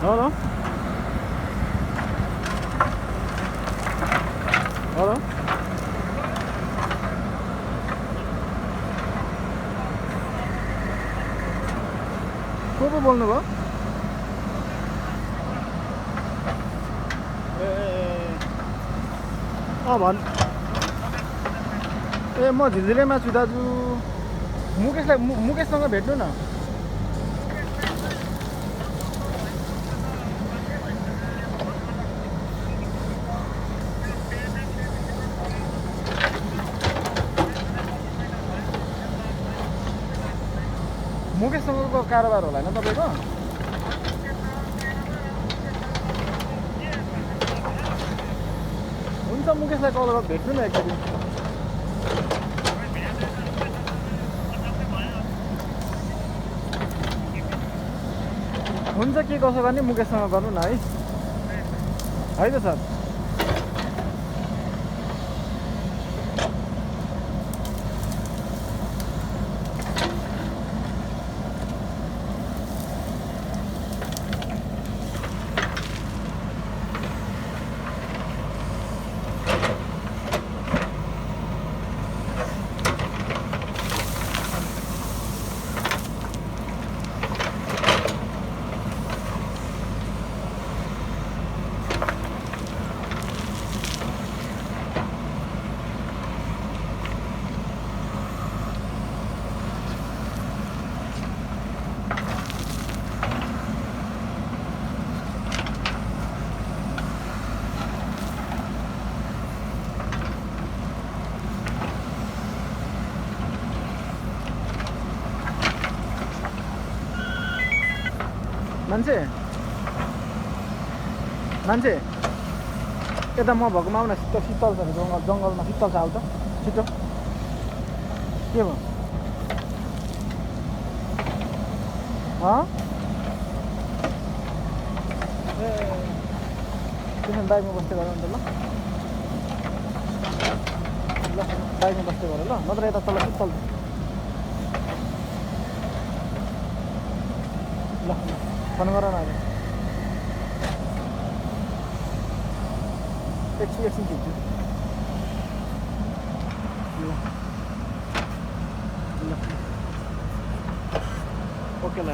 Hello? Hello? को बोल्नु भयो? म झिलझिलेमा छु दाजु। मुकेशसँग भेट्नु न। मुकेशसँगको कारोबार होला होइन तपाईँको? हुन्छ मुकेशलाई कल गरेर भेट्नु न एकचोटि। हुन्छ के कसो गर्ने मुकेशसँग गर्नु न है त सर। मान्छे यता म भएकोमा आउन शीतल छ जङ्गलमा शीतल छ। आउ त छिटो। के भयो? ए त्यसो बाइकमा बस्दै गर अन्त। ल बाइकमा बस्दै गर ल, नत्र यता तल शीतल छ। ल फोन गर न। एकछिन खिच्छु। ल ओके ल।